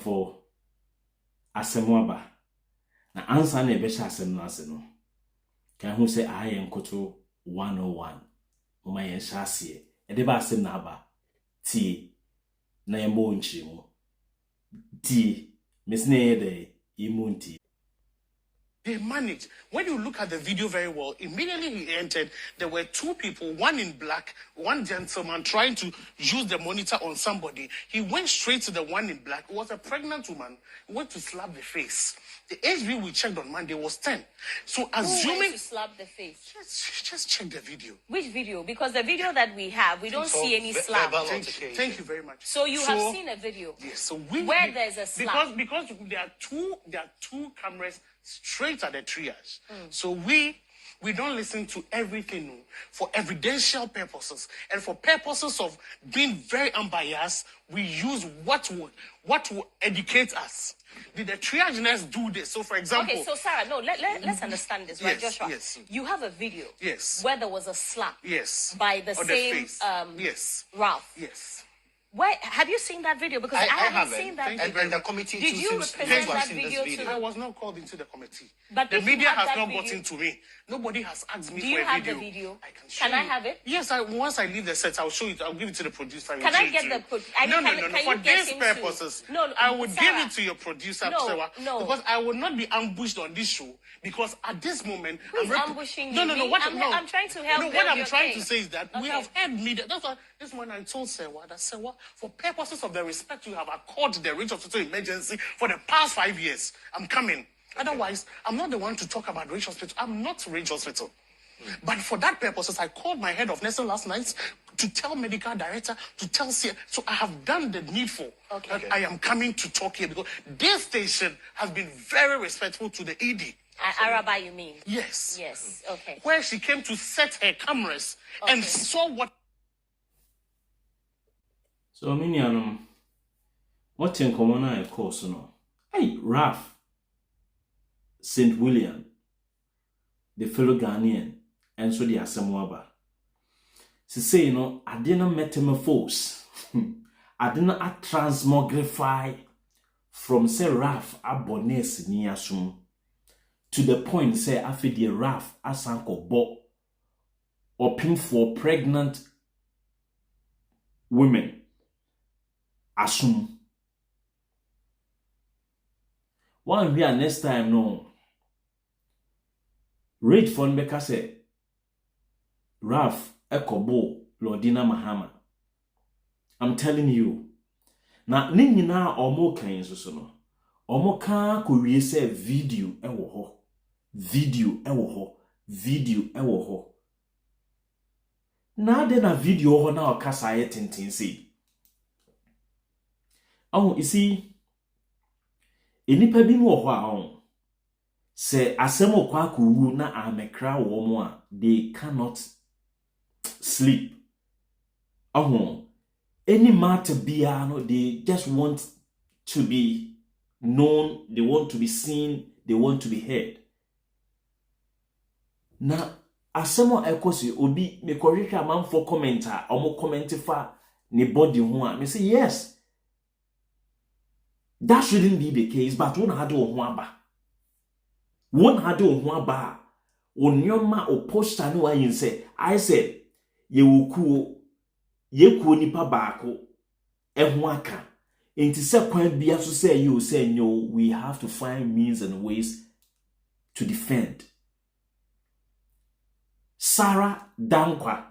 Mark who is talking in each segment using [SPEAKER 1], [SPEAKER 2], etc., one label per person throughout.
[SPEAKER 1] for Asemwaba. Na answer na ebe sha asem no ase no. Kan hu say I am koto 101. Mama yen sha ase. E de ba asem na aba. Ti na yemo nchi mu. Ti mesne ye de imunti.
[SPEAKER 2] They managed. When you look at the video very well, immediately he entered, there were two people, one in black, one gentleman trying to use the monitor on somebody. He went straight to the one in black. It was a pregnant woman. He went to slap the face. The HB we checked on Monday was 10. So assuming...
[SPEAKER 3] Who went to slap the face?
[SPEAKER 2] Just check the video.
[SPEAKER 3] Which video? Because the video that we have, we don't see any slap.
[SPEAKER 2] Thank you very much.
[SPEAKER 3] So you have seen a video?
[SPEAKER 2] Yes. So
[SPEAKER 3] where there's a slap?
[SPEAKER 2] Because there are two cameras straight at the triage. So we don't listen to everything for evidential purposes and for purposes of being very unbiased. We use what will educate us. Did the triage nurse do this? So, for example,
[SPEAKER 3] okay. So Sarah, no, let's understand this, right, Joshua?
[SPEAKER 2] Yes.
[SPEAKER 3] You have a video.
[SPEAKER 2] Yes.
[SPEAKER 3] Where there was a slap.
[SPEAKER 2] Yes.
[SPEAKER 3] By the
[SPEAKER 2] on
[SPEAKER 3] same
[SPEAKER 2] the face.
[SPEAKER 3] Yes. Ralph.
[SPEAKER 2] Yes.
[SPEAKER 3] Where have you seen that video? Because I haven't seen that video.
[SPEAKER 4] And the committee
[SPEAKER 3] did you represent that video too?
[SPEAKER 2] I was not called into the committee.
[SPEAKER 3] But
[SPEAKER 2] the media has not gotten to me. Nobody has asked me for a video.
[SPEAKER 3] Do you have the video?
[SPEAKER 2] I can show
[SPEAKER 3] I have it?
[SPEAKER 2] Yes, once I leave the set, I'll show it. I'll give it to the producer.
[SPEAKER 3] Can I get the
[SPEAKER 2] No. For these purposes, I would give it to your producer, Serwaa.
[SPEAKER 3] No.
[SPEAKER 2] Because I will not be ambushed on this show. Because at this moment,
[SPEAKER 3] who's ambushing you?
[SPEAKER 2] I'm
[SPEAKER 3] trying to help.
[SPEAKER 2] No, what I'm trying to say is that we have had media. That's why this one I told Serwaa that Serwaa, for purposes of the respect you have accorded the Range Hospital emergency for the past 5 years, I'm coming. Otherwise, I'm not the one to talk about Range Hospital. I'm not Range Hospital. But for that purposes, I called my head of nursing last night to tell medical director, to tell CA. So I have done the needful. That I am coming to talk here because this station has been very respectful to the ED.
[SPEAKER 3] Araba, you mean?
[SPEAKER 2] Yes.
[SPEAKER 3] Yes, okay.
[SPEAKER 2] Where she came to set her cameras and saw what...
[SPEAKER 1] So, Minianum, what in common I course no? Hey, Ralph, St. William, the fellow Ghanaian, and so the Asemwaba. She say, I didn't metamorphose. I didn't transmogrify from say Ralph abones ni asum to the point say afi the Ralph asanko bo or pin for pregnant women asum. One we are next time no. Rate for Mbeka say Ralph Ekobo Lordina Mahama. I'm telling you. Na ninyina omo kan so no. Omo kan ko wie say video ewo ho. Video ewo ho. Video ewo ho. Na de na video ho na okasa ye tintin sei. Oh, you see, enipa bi no ho a say asem okwa akuru na amekra wo mo a they cannot sleep. Any matter no, they just want to be known, they want to be seen, they want to be heard. Na asemo ekosi obi me korehwa manfo commenter omo commentifa ne body ho a me say yes. That shouldn't be the case, but one had ho aba. One had ho aba. Onyoma o poster no ayin say I said ye wokuo yekuo nipa baako eho aka enti se kwan bia so say you say no, we have to find means and ways to defend. Sarah Dankwa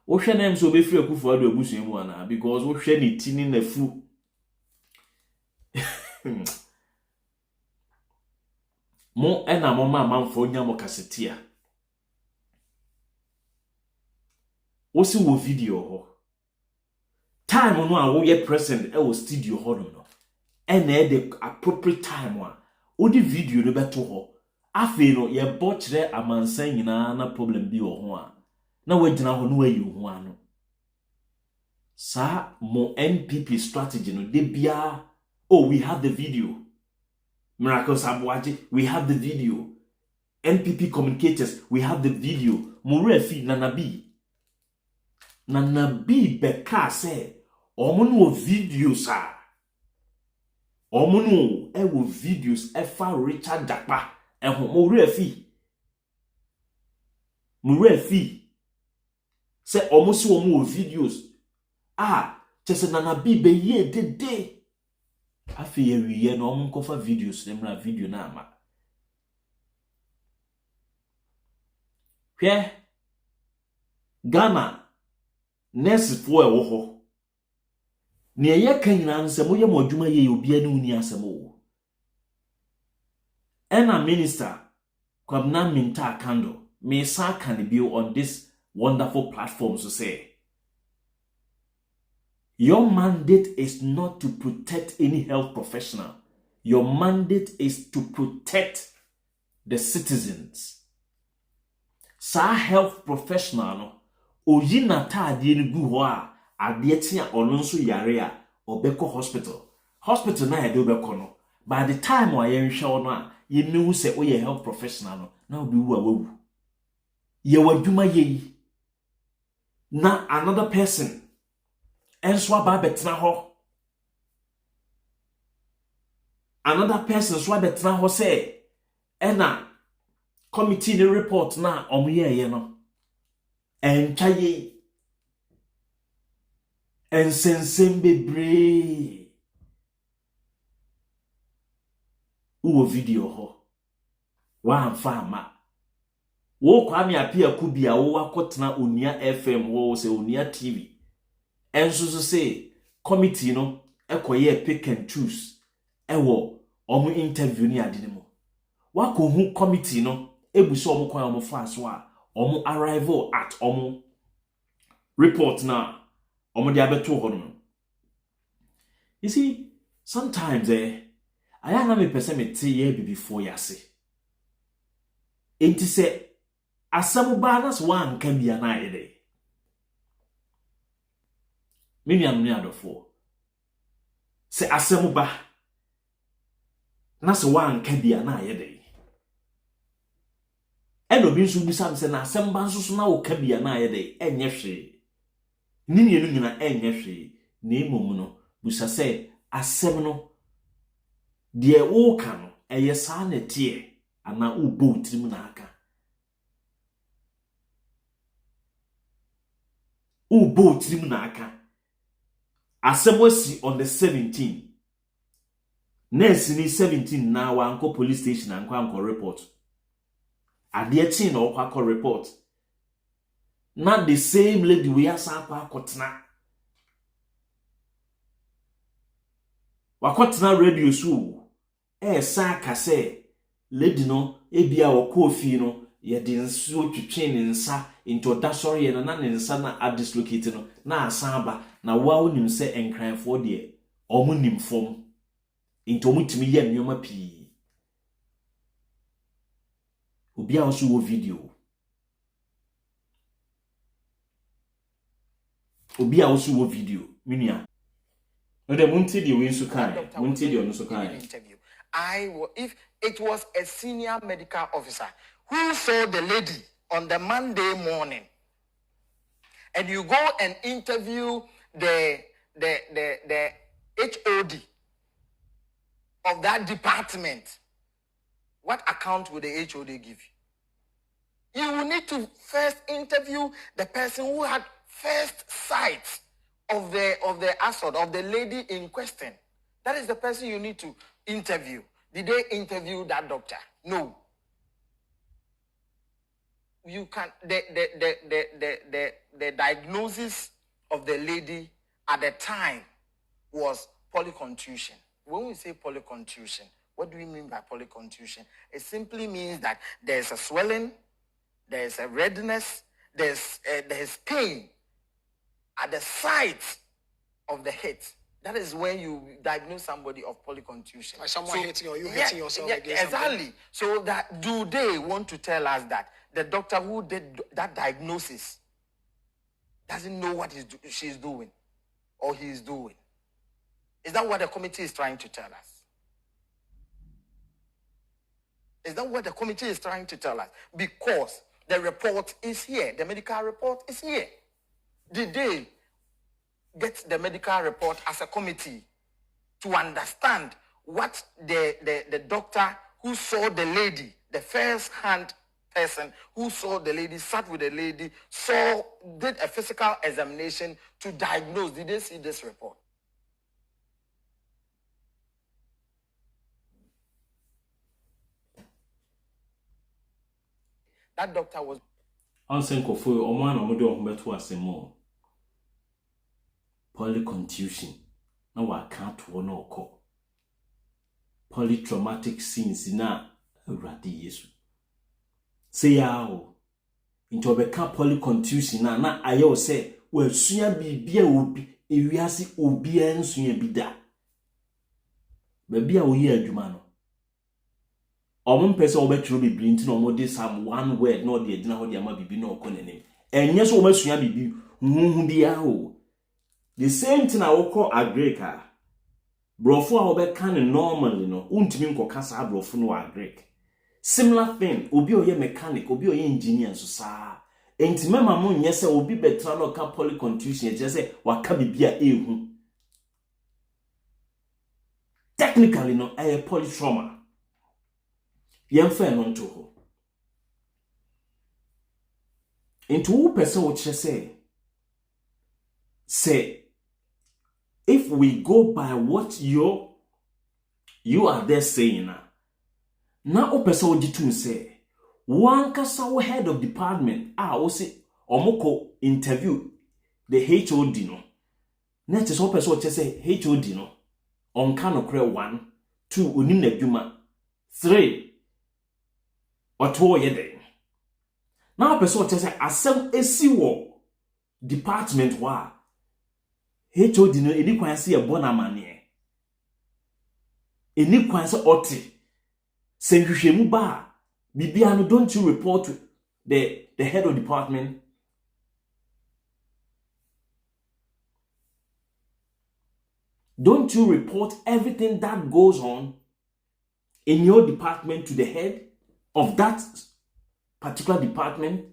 [SPEAKER 1] wo hwe na so be free akufo ado abusuan mu ana because wo hwe ni tini na fu mo ena mo ma manfo nya mo kasetia wo si wo video ho time no a wo ye present e wo studio ho no ena e the appropriate time a wo di video no beto ho afi no ye bo kire amansan nyina na problem bi wo ho a na wagina ho no wayi ho ano sa mo NPP strategy no de bia. Oh, we have the video. Miracles Abuaji, we have the video. NPP communicators, we have the video. Murefi Nanabi. Nanabi Beka say, Omono video, sir. Omuno ewo videos efa Richard Dakpa eho mo refi se omusi omu videos chese nana bi be ye dede afi ye wiye na omu kofa videos nemra video na ama hwe Ghana nurse fo ewo ho ne ye kan nyina nse mo ye mo adwuma ye obi anu ni asem wo ena minister Kwabena Minta Kando may sa can be on this wonderful platform to say your mandate is not to protect any health professional. Your mandate is to protect the citizens. Sa health professional no oyi na taade ni gu ho a ade tia ono nso yare a obeko hospital na yede obeko no by the time wa ye nhwe ono a ye mewu se oye health professional no na obi wu awu ye wadwuma ye na another person enso aba betena ho another person so betena ho say ena committee ni report na omoye ye no entwa ye ensensem bebre uwo video ho wa amfa ama wo Kwame Apikki bia wo akotena Onia FM wo se Onia TV enso so say committee no ekoye pick and choose ewo omu interview ni ade mo wako hu committee no ebuso omu kwan omu fa so a omu arrival at omu report na omu de abeto ho no. You see sometimes I am me person me te ye before yase enti se asem ba na so wan ka bia na ayede me nuanu ni adofo se asem ba na so wan ka bia na ayede eno bi nso busam se na asem ba nso so na wo ka bia na ayede enye hwe ni mienu nyina enye hwe na emom no busa se asem no de wo ka no eye sa na tie ana ubo tirim na aka ubo tirim na aka asem wasi on the 17 nurse ni 17 na wa anko police station anko report ade ati na okwa report not the same lady we asa akotena wakotena radio so sa ka se lady no ebia okofi no ye de nsuo twetwe ne nsa into dasori ye na ne nsa na adislocate no na asaba na wa wonim se enkranfo de omu nimfom into omutimi ye nnyoma pi obia wo so wo video obia wo so wo video minia no de munti de we nso kan munti de ono so kan
[SPEAKER 2] interview. If it was a senior medical officer who saw the lady on the Monday morning, and you go and interview the HOD of that department, what account will the HOD give you? You will need to first interview the person who had first sight of the assault of the lady in question. That is the person you need to interview. Did they interview that doctor? No. You can the diagnosis of the lady at the time was polycontusion. When we say polycontusion, what do we mean by polycontusion? It simply means that there's a swelling, there's a redness, there's pain at the site of the head. That is when you diagnose somebody of polycontusion.
[SPEAKER 4] Like someone hitting or you hitting yourself against
[SPEAKER 2] exactly. So that do they want to tell us that the doctor who did that diagnosis doesn't know what she's doing or he is doing? Is that what the committee is trying to tell us? Is that what the committee is trying to tell us? Because the report is here. The medical report is here. Did they get the medical report as a committee to understand
[SPEAKER 5] what the doctor who saw the lady, the first hand person who saw the lady, sat with the lady, did a physical examination to diagnose. Did they see this report? That doctor was
[SPEAKER 1] Onsenko for Oman Omodo Humbetu Asemo. Polycontusion. Now I can't no call. Polytraumatic scenes na Radi Yesu. Say yao. Into a beca polycontusion na ayo say, well, suya be obi, ewiasi obi en suya bida. Baby a we adwuma no. Omon pese obetro bibiri nti no mo de some one word no de agina ho de ama bibi no okonenim. Enye so omasua bibi huhu bia ho. The same thing I will call agreka. Brofo a obeka ne normally no untimi nkoka sa brofo no agrek. Similar thing, obi oye mechanic, obi oye engineer so sa. Enti mema mo nye se obi betra no ka polycontusion je se waka bibia ehu. Technically no a polytrauma. Yemfa no nto ho. Into who person wo kire say if we go by what you are there saying now o person wo gitum say one kasa wo head of department o say omoko interview the HOD no na che so person wo kire say HOD no onka no kre 1 2 onim na dwuma 3 oto ye den now person wo kire say asem esi wo department wa HOD no eni kwan se e bona mane eni kwan se oti se hwehwemu ba bibia no don't you report to the head of department? Don't you report everything that goes on in your department to the head of that particular department?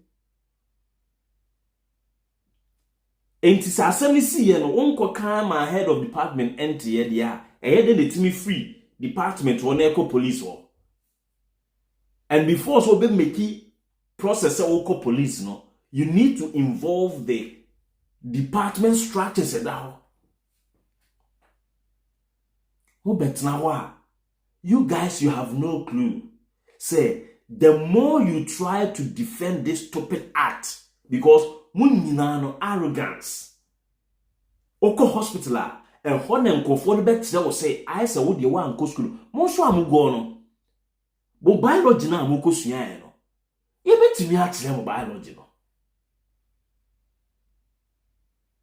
[SPEAKER 1] Enti sa asemi si ye no onko kan ma head of department enti ye dia de letimi free department won eko police wo. And before so be make process eko police no, you need to involve the department structures and how. Who bet now? You guys, you have no clue. Say the more you try to defend this stupid act, because munina no arrogance. Oko hospital e hone nkofo no betre wo say I say wo de wa nko school. Mo so amugo no. Bo biology na amoko sua e no. Ye betimi akire mo biology no.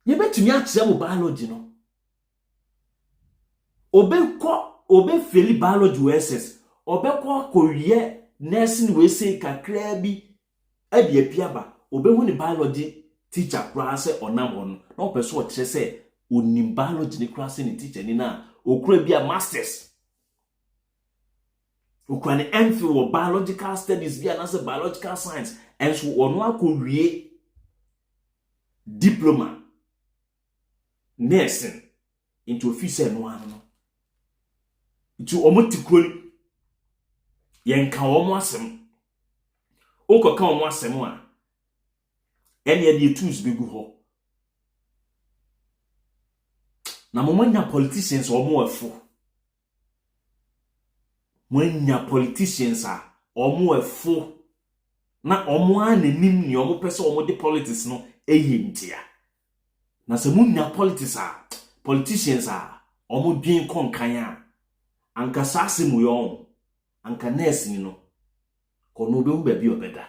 [SPEAKER 1] Ye betimi akire mo biology no. Obe feli biology WSS. Obe kwa kowie nursing we say kakra bi e de apiaba. Obe hu ni biology teacher kura se onam on na opeso o kire se onim biology ni kura se ni teacher ni na okura bi a masters okura ni MPhil or biological studies bi na se biological science and so ono akowie diploma nursing into officer no ano itu omotikoli yenka omo asem okoka omo asem a ene de tools begu ho na momanya politicians omo afo mwanya politicians a omo afo na omo ananim ni omo pese omo de politics no eyintia na se munya politicians a omo dwen konkan a anka sase mu yo anka nurse ni no kono be mba bi obeda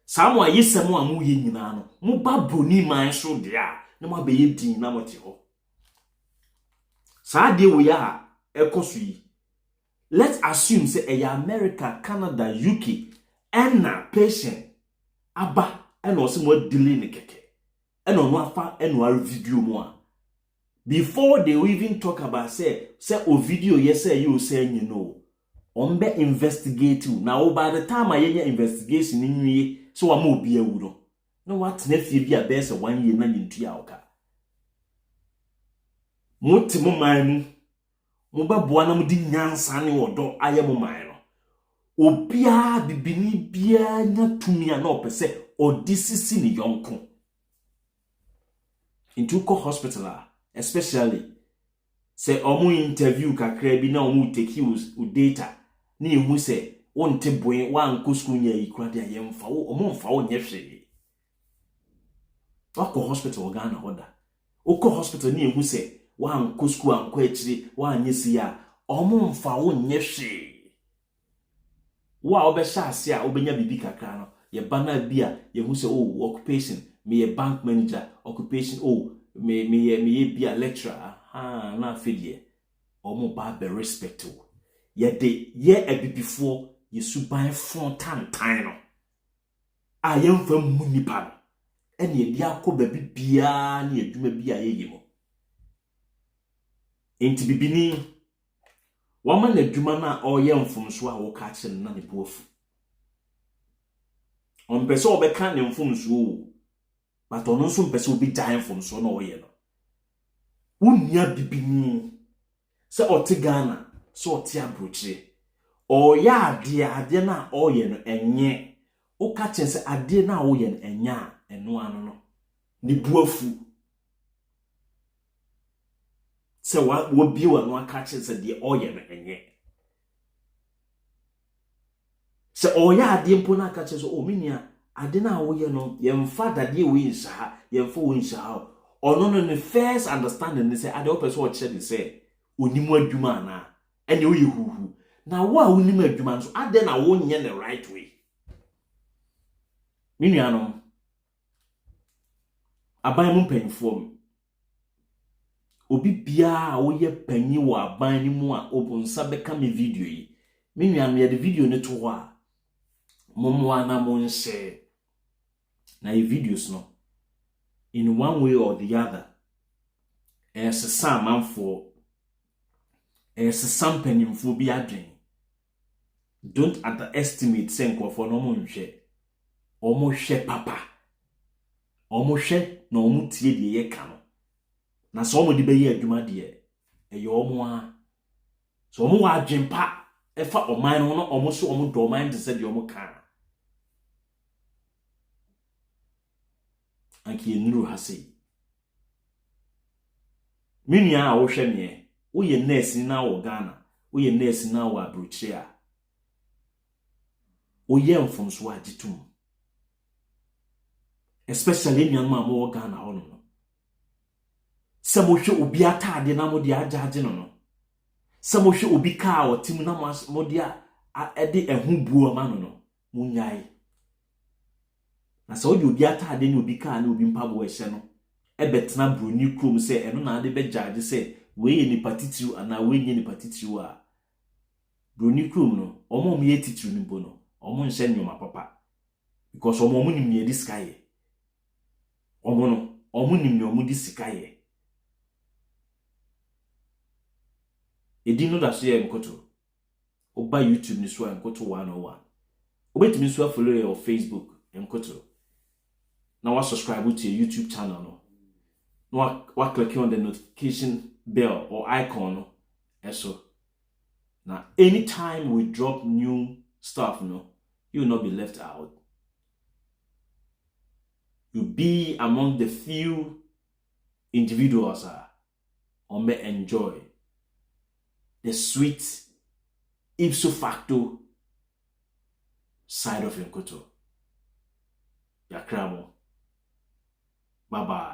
[SPEAKER 1] Samu ayesemu amu ye nyina no mu baboni man so dia na mu abeye din na moti ho sa de wo ya ekoso yi. Let's assume say a America, Canada, UK and patient aba and also more delay ne keke and on afa and war video mo before they even talk about say o video yes say you say you know on be investigate you now by the time I hear investigation in so am obi awuro no what na fie bi a be say 1 year na ntua oka motimo man mo ba boa na mo di nyansa ne odo aye mo man no obia bibini bia nya tumia na opese odisisi ni yonko into ko hospital especially say omu interview kakra bi na omu take you data na ehu say wonte boy wan ko school nya yi kura de ayemfa wo omu mfa wo nye hwe wako hospital Ghana hoda okọ hospital na ehu say wan ko school anko akiri wan nyesi ya omu mfa wo nye hwe wa obesha ase a obenya bibi kakra no ye bana bia ye hu say oh occupation me ye bank manager occupation oh me ye bia lecturer na afedie omo ba be respect o ye de ye abibifo ye suban fon tantan no a ye mfa mu nipa no ene ye dia akọ bia na adwuma bia ye yimo enti bibini wama na adwuma na oyɛ mfomso a wo ka kye na ne boafu on pese obeka ne mfomso o but ono nso mpese obi gyan mfomso na oyɛ no wunya bibini se ote Ghana so ote abrochire oyɛ ade na oyɛ no enye wo ka kye se ade na oyɛ no enya eno ano no ne boafu se wo biwa no aka kye se de oyɛ no enye se oyɛ ade mpo na aka kye so o minia ade na woyɛ no yemfa dade we nsa yemfa wo nsa ono no ne first understanding ne se ade o person o kye de se onimu adwuma na ene wo yehuhu na wo a onimu adwuma so ade na wo nye the right way minia no aban mu mpanyfo obi bia a woye panyi wo aban ni mu a obunsa beka me video yi menua no ye de video ne to ho a momwa na mo nse na ye videos no in one way or the other manfo sampanyimfo bi adwen don't underestimate senkofo no mo nhwe omo hwe papa omo hwe na omo tie de ye ka no na so omo de be ye adwuma de e omo a so omo wa adwempa efa oman no omo so omo do oman de se de omo ka anki enuru hase minia a wo hwe me wo ye nurse na wo Ghana wo ye nurse na wo abrochire a wo ye mfomso agitum especially nyanma mo wo Ghana ho no se mo hwe obi atade na mo de ajaje no se mo hwe obi ka o tim na mo de ede ehu buo ma no munyai na se obi atade na obi ka na obi mpabo ehye no ebetena broni krom se eno na ade be jaje se we ye ni patitiru ana we nye ni patitiru a broni krom no omo ye titiru ni bo no omo nhye nyoma papa because omo ni me di sky omo no omo ni me omo di sky edi no da so ye nkoto oba YouTube ni so nkoto 101 obetimi so follow your Facebook nkoto na wa subscribe to your YouTube channel no wa click on the notification bell or icon no eso now anytime we drop new stuff no you will not be left out. You'll be among the few individuals who may enjoy the sweet ipso facto side of Nkoto. Yakramo. Bye bye.